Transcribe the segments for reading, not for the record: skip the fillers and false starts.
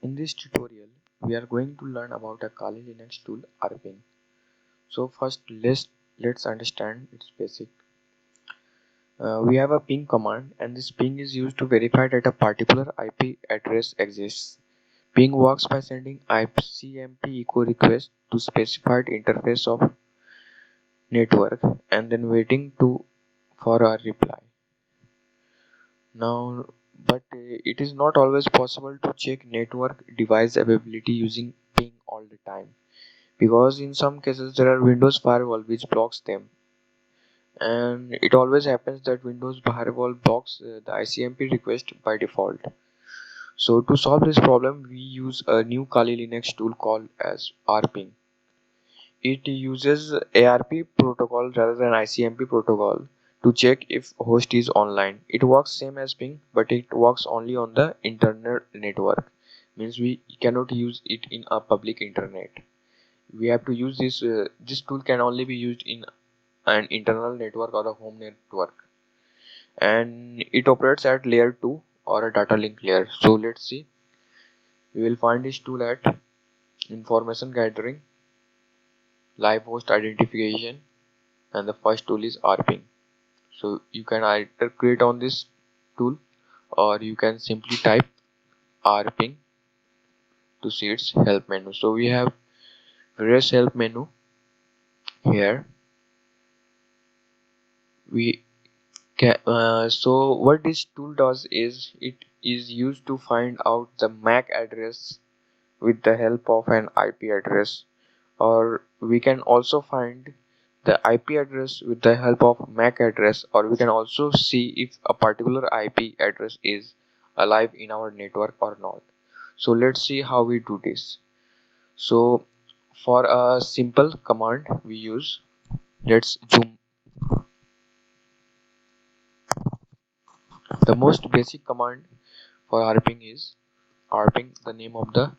In this tutorial, we are going to learn about a Kali Linux tool arping. So first let's understand its basic. We have a ping command, and this ping is used to verify that a particular IP address exists. Ping works by sending ICMP echo request to specified interface of network and then waiting for a reply. Now, but it is not always possible to check network device availability using ping all the time, because in some cases there are Windows firewall which blocks them, and it always happens that Windows firewall blocks the ICMP request by default. So to solve this problem, we use a new Kali Linux tool called as arping. It uses ARP protocol rather than ICMP protocol to check if host is online. It works same as ping, but it works only on the internet network. Means we cannot use it in a public internet. We have to use this tool can only be used in an internal network or a home network, and it operates at layer 2 or a data link layer. So let's see. We will find this tool at information gathering, live host identification, and the first tool is arping. So you can either create on this tool, or you can simply type arping to see its help menu. So we have various help menu here. We can so what this tool does is it is used to find out the MAC address with the help of an IP address, or we can also find the IP address with the help of MAC address, or we can also see if a particular IP address is alive in our network or not. So let's see how we do this. So for a simple command we use, let's zoom. The most basic command for arping is arping the name of the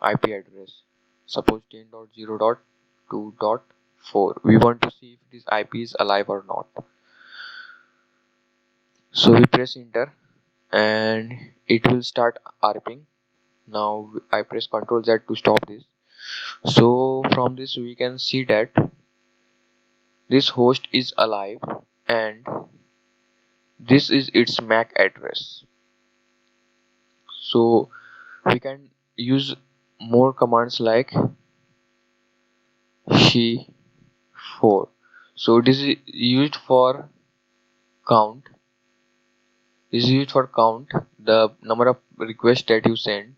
IP address. Suppose 10.0.2.4. We want to see if this IP is alive or not. So we press enter and it will start arping. Now I press Ctrl Z to stop this. So from this we can see that this host is alive and this is its MAC address. So we can use more commands like she4. So this is used for count. This is used for count the number of requests that you send.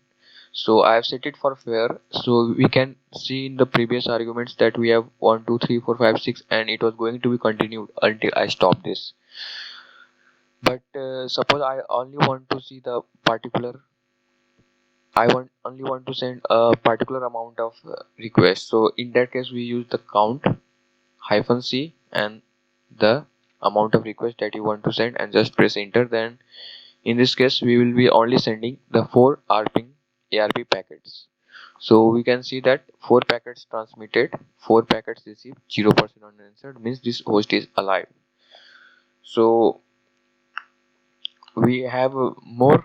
So I have set it for fair. So we can see in the previous arguments that we have 1 2 3 4 5 6, and it was going to be continued until I stop this. But suppose I only want to see the particular, only want to send a particular amount of requests. So in that case we use the count -c and the amount of request that you want to send and just press enter. Then in this case we will be only sending the 4 arping ARP packets. So we can see that 4 packets transmitted, 4 packets received, 0% unanswered, means this host is alive. So we have more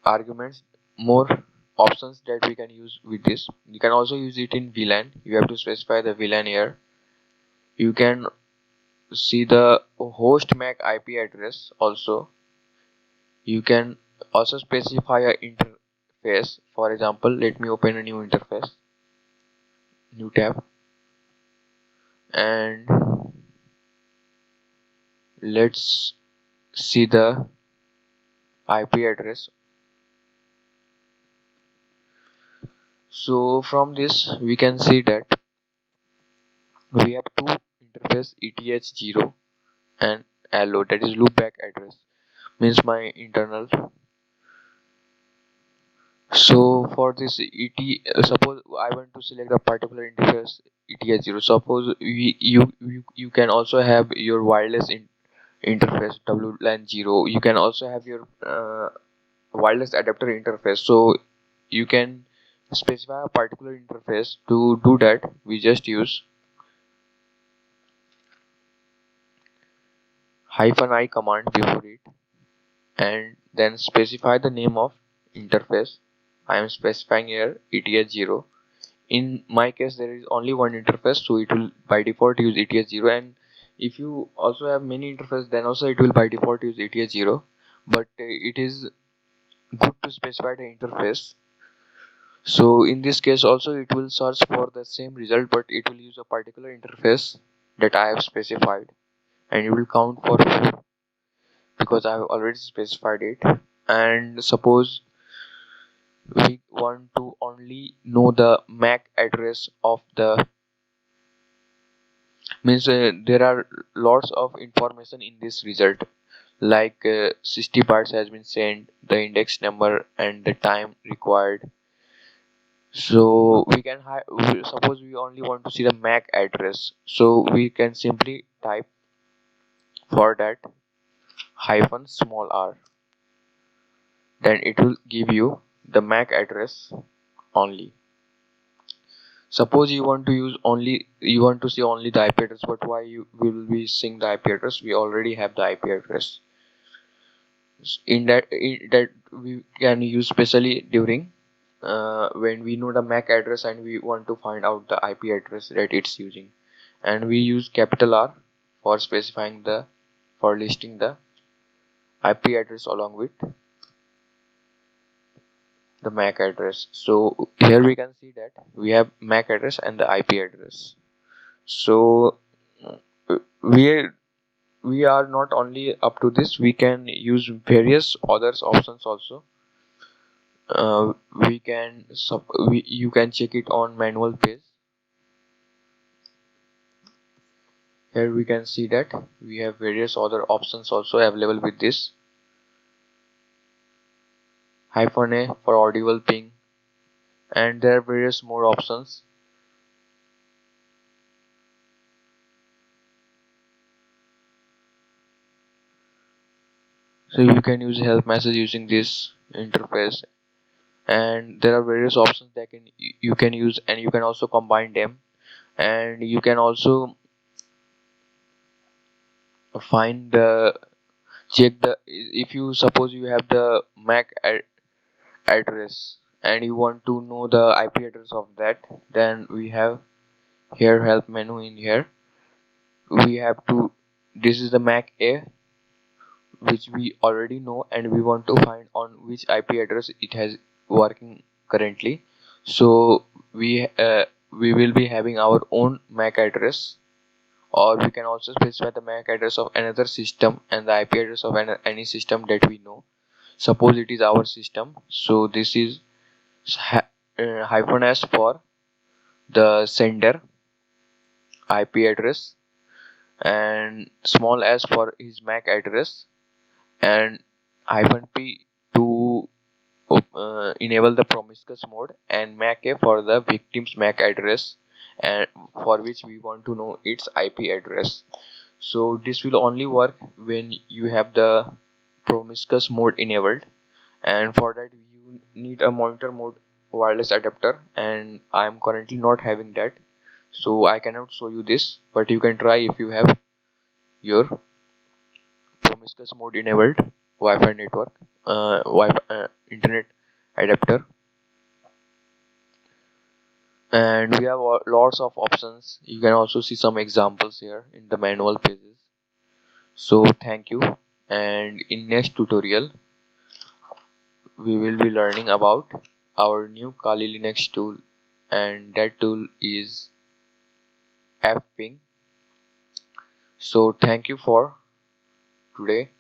arguments, more options that we can use with this. You can also use it in VLAN. You have to specify the VLAN here. You can see the host MAC IP address also. You can also specify a interface. For example, let me open a new interface, new tab, and let's see the IP address. So from this we can see that we have two interface, ETH0 and LO, that is loopback address, means my internal. So for this suppose I want to select a particular interface ETH0. Suppose you can also have your wireless interface WLAN 0. You can also have your wireless adapter interface. So you can specify a particular interface. To do that we just use -i command before it, and Then specify the name of interface. I am specifying here ETH0. In my case there is only one interface, so it will by default use ETH0, and if you also have many interfaces then also it will by default use ETH0, but it is good to specify the interface. So in this case also it will search for the same result, but it will use a particular interface that I have specified, and it will count for 4 because I have already specified it. And suppose we want to only know the MAC address of the, means there are lots of information in this result, like 60 bytes has been sent, the index number and the time required. So we can suppose we only want to see the MAC address, so we can simply type for that hyphen small r, then it will give you the MAC address only. Suppose you want to see only the IP address, but why we will be seeing the IP address? We already have the IP address. In that we can use specially during when we know the MAC address and we want to find out the IP address that it's using, and we use capital R for specifying for listing the IP address along with the MAC address. So here we can see that we have MAC address and the IP address. So we we are not only up to this, we can use various others options also. You can check it on manual page. Here we can see that we have various other options also available with this. Hyphen A for audible ping, and there are various more options. So you can use help message using this interface, and there are various options that you can use, and you can also combine them, and you can also find the check the, if you suppose you have the MAC address and you want to know the IP address of that, then we have here help menu. In here we have to, this is the MAC A which we already know, and we want to find on which IP address it has working currently. So we will be having our own MAC address, or we can also specify the MAC address of another system and the IP address of any system that we know. Suppose it is our system, so this is hyphen s for the sender IP address, and small s for his MAC address, and hyphen p to enable the promiscuous mode, and MAC A for the victim's MAC address, and for which we want to know its IP address. So this will only work when you have the promiscuous mode enabled, and for that you need a monitor mode wireless adapter, and I am currently not having that, so I cannot show you this, but you can try if you have your promiscuous mode enabled Wi-Fi network, Wi-Fi internet adapter. And we have lots of options. You can also see some examples here in the manual pages. So thank you, and in next tutorial we will be learning about our new Kali Linux tool, and that tool is arping. So thank you for today.